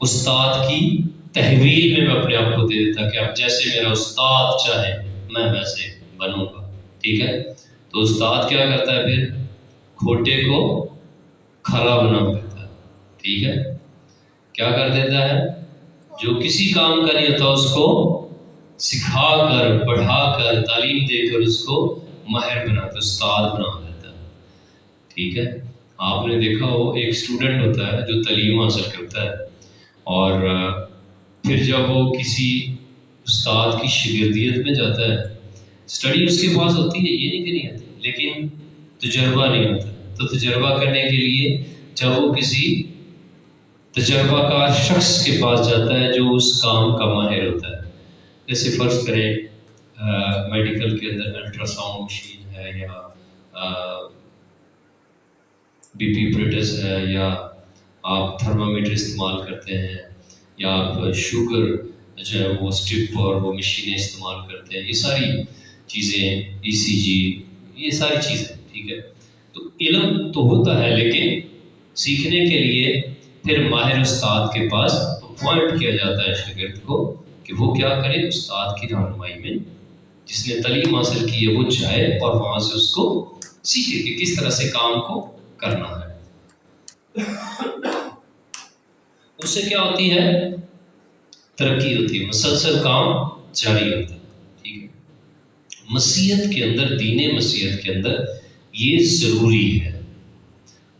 استاد کی تحویل میں اپنے آپ کو دے دیتا کہ اب جیسے میرا استاد چاہے میں ویسے بنوں گا. ٹھیک ہے. تو استاد کیا کرتا ہے؟ پھر کھوٹے کو کھرا بنا دیتا ہے. ٹھیک ہے. کیا کر دیتا ہے؟ جو کسی کام کا نہیں ہوتا اس کو سکھا کر، پڑھا کر، تعلیم دے کر اس کو ماہر بناتا، استاد بنا دیتا ہے. ٹھیک ہے. آپ نے دیکھا ہو ایک اسٹوڈنٹ ہوتا ہے جو تعلیم حاصل کرتا ہے اور پھر جب وہ کسی استاد کی شاگردیت میں جاتا ہے، اسٹڈی اس کے پاس ہوتی ہے، یہ نہیں کہ نہیں آتی، لیکن تجربہ نہیں ہوتا. تو تجربہ کرنے کے لیے جب وہ کسی تجربہ کار شخص کے پاس جاتا ہے جو اس کام کا ماہر ہوتا ہے، جیسے فرض کریں میڈیکل کے اندر الٹرا ساؤنڈ مشین ہے یا بی پی پریٹس ہے یا آپ تھرمامیٹر استعمال کرتے ہیں یا آپ شوگر جو ہے وہ اسٹرپ اور وہ مشینیں استعمال کرتے ہیں، یہ ساری چیزیں، ای سی جی، یہ ساری چیزیں. ٹھیک ہے. تو علم تو ہوتا ہے لیکن سیکھنے کے لیے پھر ماہر استاد کے پاس اپوائنٹ کیا جاتا ہے شاگرد کو کہ وہ کیا کرے؟ استاد کی رہنمائی میں جس نے تعلیم حاصل کی ہے وہ جائے اور وہاں سے اس کو سیکھے کہ کس طرح سے کام کو کرنا ہے. اس سے کیا ہوتی ہے؟ ترقی ہوتی ہے، مسلسل کام جاری ہوتا ہے. ٹھیک ہے. مسیحیت کے اندر، دین مسیحیت کے اندر یہ ضروری ہے.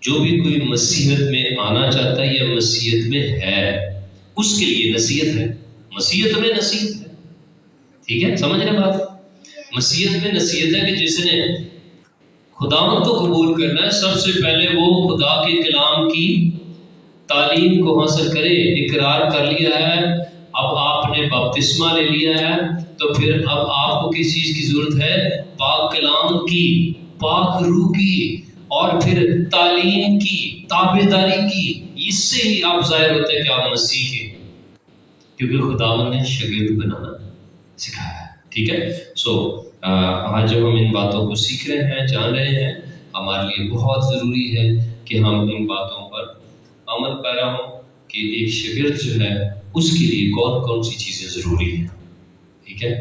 جو بھی کوئی مسیحیت میں آنا چاہتا ہے یا مسیحیت میں ہے اس کے لیے نصیحت ہے. مسیحیت میں نصیحت ہے. ٹھیک ہے. سمجھ رہے بات؟ مسیحیت میں نصیحت ہے کہ جس نے خداوند کو قبول کرنا ہے سب سے پہلے وہ خدا کے کلام کی تعلیم کو حاصل کرے. اقرار کر لیا ہے، اب آپ نے بپتسمہ لے لیا ہے، تو پھر اب آپ کو کس چیز کی ضرورت ہے؟ پاک کلام کی، پاک روح کی، اور پھر تعلیم کی، تابعداری کی. اس سے ہی آپ ظاہر ہوتے ہیں کہ آپ مسیح ہیں، کیونکہ خداوند نے شاگرد بنانا سکھایا ہے. ٹھیک ہے. سو آج جب ہم ان باتوں کو سیکھ رہے ہیں، جان رہے ہیں، ہمارے لیے بہت ضروری ہے کہ ہم ان باتوں پر عمل پیرا ہوں کہ ایک شاگرد جو ہے اس کے لیے کون کون سی چیزیں ضروری ہیں. ٹھیک ہے،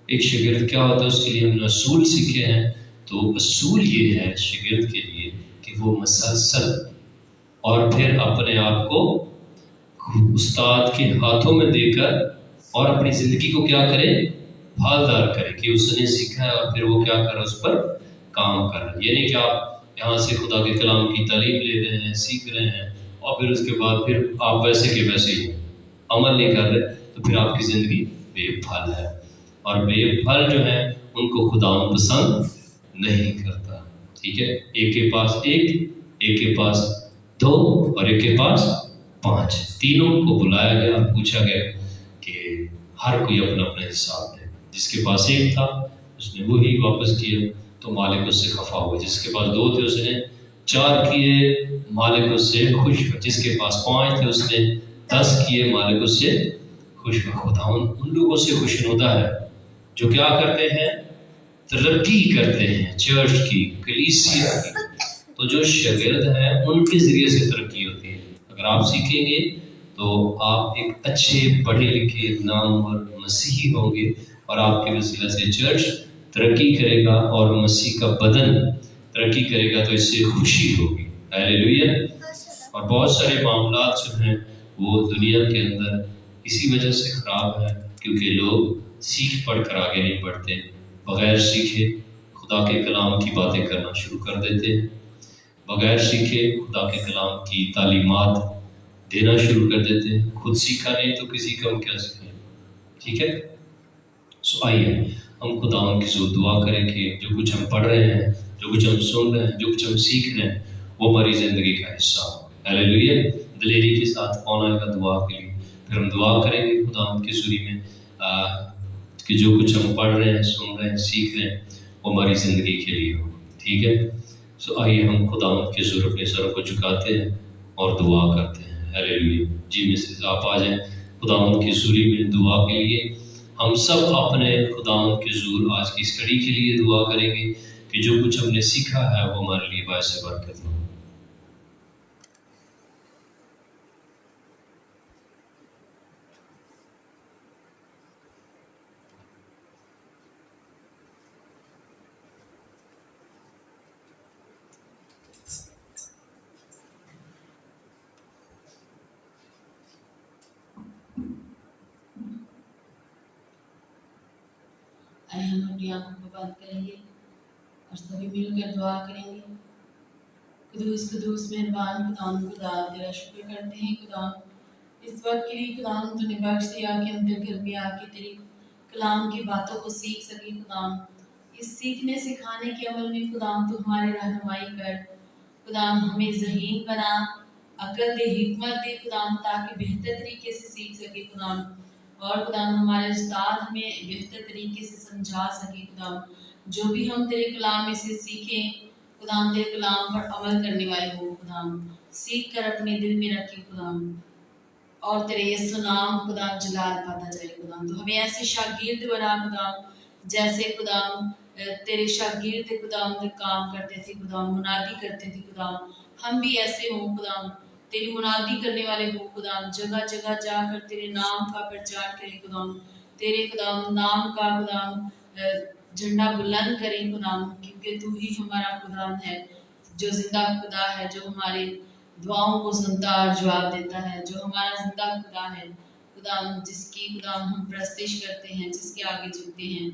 ایک شاگرد کیا ہوتا ہے، اس کے لیے ہم نے اصول سیکھے ہیں. تو اصول یہ ہے شاگرد کے لیے کہ وہ مسلسل اور پھر اپنے آپ کو استاد کے ہاتھوں میں دے کر اور اپنی زندگی کو کیا کرے، پھالدار کرے کہ اس نے سیکھا ہے اور پھر وہ کیا کر رہا ہے، اس پر کام کر رہا ہے. یہ نہیں کہ آپ یہاں سے خدا کے کلام کی تعلیم لے رہے ہیں، سیکھ رہے ہیں اور پھر اس کے بعد پھر آپ ویسے کے ویسے ہی عمل نہیں کر رہے، تو پھر آپ کی زندگی بے پھل ہے. اور بے پھل جو ہے ان کو خدا پسند نہیں کرتا. ٹھیک ہے، ایک کے پاس ایک کے پاس 2 اور ایک کے پاس 5، تینوں کو بلایا گیا اور پوچھا گیا کہ ہر کوئی اپنا اپنا حساب دے. جس کے پاس 1 تھا اس نے وہی واپس کیا تو مالک اس سے خفا ہوا. جس کے پاس 2 تھے اس نے 4 کیے، مالک اس سے خوش ہوا. جس کے پاس 5 تھے اس نے 10 کیے، مالک اس سے خوش ہوا. خدا ان لوگوں سے خوشنودہ ہے جو کیا کرتے ہیں، ترقی کرتے ہیں چرچ کی، کلیسیا کی. تو جو شاگرد ہیں ان کے ذریعے سے ترقی ہوتی ہے. اگر آپ سیکھیں گے تو آپ ایک اچھے پڑھے لکھے نامور مسیحی ہوں گے اور آپ کے وسیلہ سے چرچ ترقی کرے گا اور مسیح کا بدن ترقی کرے گا، تو اس سے خوشی ہوگی. ہیلیلویا. اور بہت سارے معاملات جو ہیں وہ دنیا کے اندر اسی وجہ سے خراب ہے کیونکہ لوگ سیکھ پڑھ کر آگے نہیں بڑھتے، بغیر سیکھے خدا کے کلام کی باتیں کرنا شروع کر دیتے ہیں، بغیر سیکھے خدا کے کلام کی تعلیمات دینا شروع کر دیتے ہیں. خود سیکھا نہیں تو کسی کا ہم کیا سیکھیں. ٹھیک ہے، سو آئیے ہم خدا کی ضرور دعا کریں کہ جو کچھ ہم پڑھ رہے ہیں، جو کچھ ہم سن رہے ہیں، جو کچھ ہم سیکھ رہے ہیں وہ ہماری زندگی کا حصہ ہو. ہیلیلویا. دلیری کے ساتھ کون آئے گا دعا کے لیے؟ پھر ہم دعا کریں گے خدا کی سوری میں کہ جو کچھ ہم پڑھ رہے ہیں، سن رہے ہیں، سیکھ رہے ہیں وہ ہماری زندگی کے لیے ہو. ٹھیک ہے، سو آئیے ہم خدا کے ضرور اپنے سروں کو جھکاتے ہیں اور دعا کرتے ہیں. ہیلیلویا. جی مسز آپ آ جائیں خدا کی سوری میں دعا کے لیے. ہم سب اپنے خدا کے حضور آج کی اسٹڈی کے لیے دعا کریں گے کہ جو کچھ ہم نے سیکھا ہے وہ ہمارے لیے باعث برکت ہو. ہم اپنی آنکھوں کو بند کریں گے اور سبھی مل کر دعا کریں گے. قدوس قدوس مہربان خدا تیرا شکر کرتے ہیں خدا اس وقت کے لیے. خدا تو نے بخش دیا کہ ہم تیرے گھر میں آ کے تیری کلام کی باتوں کو سیکھ سکیں. خدا اس سیکھنے سکھانے کے عمل میں خدا تو ہماری رہنمائی کر. خدا ہمیں ذہین بنا، عقل دے، حکمت دے خدا تاکہ بہتر طریقے سے سیکھ سکے. خدا اور خدا ہمارے استاد ہمیں بہتر طریقے سے سمجھا سکے. خدا جو بھی ہم تیرے کلام میں سے سیکھیں خدا تیرے کلام پر عمل کرنے والے ہو. خدا سیکھ کر اپنے دل میں رکھے خدا اور تیرے یسوع نام خدا جلال پاتا جائے. خدا تو ہمیں ایسے شاگرد بنا خدا جیسے خدا تیرے شاگرد خدا کام کرتے تھے، خدا منادی کرتے تھے. خدا ہم بھی ایسے ہوں خدا تیری منادی کرنے والے ہو. خدا جگہ جگہ جا کر تیرے نام کا پرچار کرے. خدا تیرے خدا نام کا خدا جھنڈا بلند کرے. خدا کیونکہ تو ہی ہمارا خدا ہے جو زندہ خدا ہے، جو ہمارے دعاؤں کو سنتا اور جواب دیتا ہے، جو ہمارا زندہ خدا ہے. خدا جس کی خدا ہم پرستش کرتے ہیں، جس کے آگے جھکتے ہیں.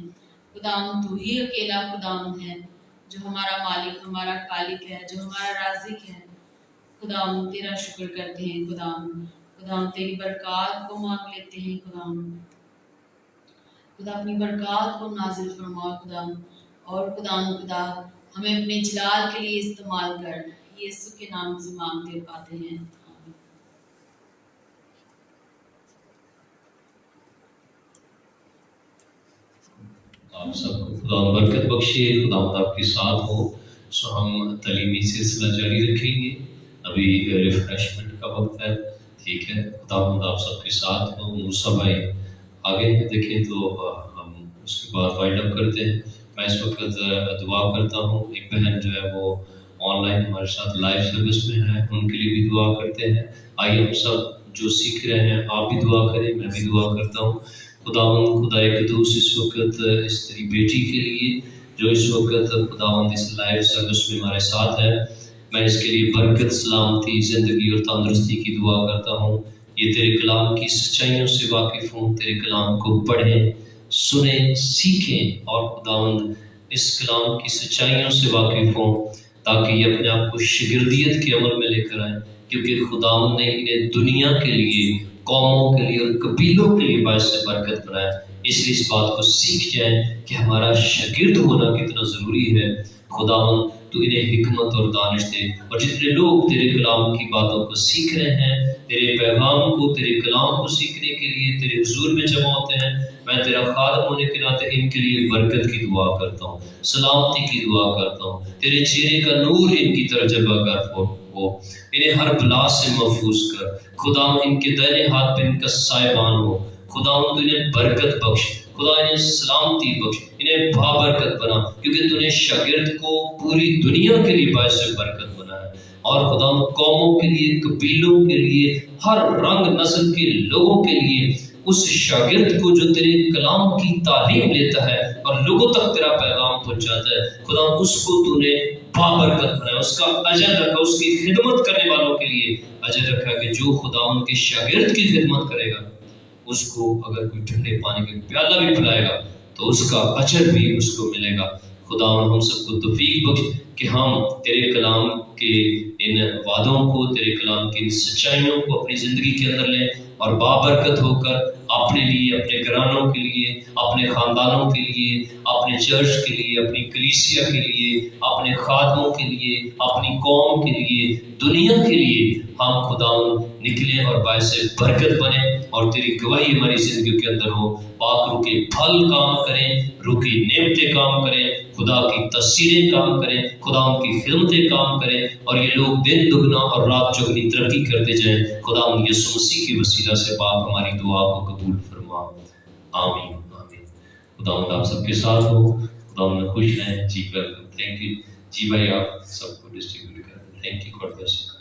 خدا تو ہی اکیلا خدا ہے جو ہمارا مالک، ہمارا خالق ہے، جو ہمارا رازق ہے. خدا تیرا شکر کرتے ہیں. خدا تیری برکات کو مانگ لیتے ہیں. خدا اپنی برکات کو نازل فرما. خدا اور خدا ہمیں اپنے جلال کے لیے استعمال کر. یسوع کے نام سے مانگتے پاتے ہیں. آپ سب کو خدا برکت بخشے، خدا آپ کے ساتھ ہو. سو ہم تعلیمی سلسلہ جاری رکھیں گے. ابھی ریفریشمنٹ کا وقت ہے. ٹھیک ہے، خدا آپ سب کے ساتھ ہو. موسیٰ بھائی آگے ہیں دیکھیں تو ہم اس کے بعد وائنڈ اپ کرتے ہیں. میں اس وقت دعا کرتا ہوں. ایک بہن جو ہے وہ آن لائن ہمارے ساتھ لائیو سروس میں ہے، ان کے لیے بھی دعا کرتے ہیں. آئیے ہم سب جو سیکھ رہے ہیں آپ بھی دعا کریں، میں بھی دعا کرتا ہوں۔ خدائے قدوس اس وقت اس تیری بیٹی کے لیے جو اس وقت خداوند اس لائیو سروس میں ہمارے ساتھ ہے، میں اس کے لیے برکت، سلامتی، زندگی اور تندرستی کی دعا کرتا ہوں۔ یہ تیرے کلام کی سچائیوں سے واقف ہوں، تیرے کلام کو پڑھیں، سنیں، سیکھیں اور خداوند اس کلام کی سچائیوں سے واقف ہوں تاکہ یہ اپنے آپ کو شاگردیت کے عمل میں لے کر آئیں، کیونکہ خداوند نے انہیں دنیا کے لیے، قوموں کے لیے اور قبیلوں کے لیے باعث برکت بنایا۔ اس لیے اس بات کو سیکھ جائیں کہ ہمارا شاگرد ہونا کتنا ضروری ہے۔ خداوند تو انہیں حکمت اور دانش دے، اور جتنے لوگ تیرے کلام کی باتوں کو سیکھ رہے ہیں، تیرے پیغام کو، تیرے کلام کو سیکھنے کے لیے تیرے حضور میں جمع ہوتے ہیں، میں تیرا خادم ہونے کے ناطے ان کے لیے برکت کی دعا کرتا ہوں، سلامتی کی دعا کرتا ہوں، تیرے چہرے کا نور ان کی طرف جلوہ گر ہو، انہیں ہر بلا سے محفوظ کر۔ خدا ان کے دائیں ہاتھ پہ ان کا سائبان ہو، خدا تو انہیں برکت بخش، خدا انہیں سلامتی بخش، انہیں بابرکت بنا، کیونکہ تو نے شاگرد کو پوری دنیا کے لیے باعث برکت بنایا، اور خدا قوموں کے لیے، قبیلوں کے لیے، ہر رنگ نسل کے لوگوں کے لیے اس شاگرد کو جو تیرے کلام کی تعلیم لیتا ہے اور لوگوں تک تیرا پیغام پہنچاتا ہے، خدا اس کو تو نے بابرکت بنایا، اس کا اجر رکھا، اس کی خدمت کرنے والوں کے لیے اجر رکھا کہ جو خدا ان کے شاگرد کی خدمت کرے گا اس کو اگر کوئی ٹھنڈے پانی کا پیالہ بھی پلائے گا تو اس کا اجر بھی اس کو ملے گا۔ خدا ہم سب کو توفیق بخش کہ ہم تیرے کلام کے ان وعدوں کو، تیرے کلام کی ان سچائیوں کو اپنی زندگی کے اندر لیں اور بابرکت ہو کر اپنے لیے، اپنے گھرانوں کے لیے، اپنے خاندانوں کے لیے، اپنے چرچ کے لیے، اپنی کلیسیا کے لیے، اپنے خادموں کے لیے، اپنی قوم کے لیے، دنیا کے لیے ہم خداوند نکلیں اور باعث برکت بنیں اور تیری گواہی ہماری زندگی کے اندر ہو۔ پاک روح کے پھل کام کریں، روح کی نعمتیں کام کریں، خدا کی تفسیریں کام کریں، خدا ان کی خدمتیں کام کریں، اور یہ لوگ دن دگنا اور رات چگنی ترقی کرتے جائیں۔ خدا ان یسوع مسیح کی وسیلہ سے باپ ہماری دعا کو قبول فرما، آمین آمین۔ خدا آپ سب کے ساتھ ہو، خدا میں خوش رہیں۔ جی ویلکم، تھینک یو جی بھائی، آپ سب کو ڈسٹریبیوٹ کریں، thank you, God bless you.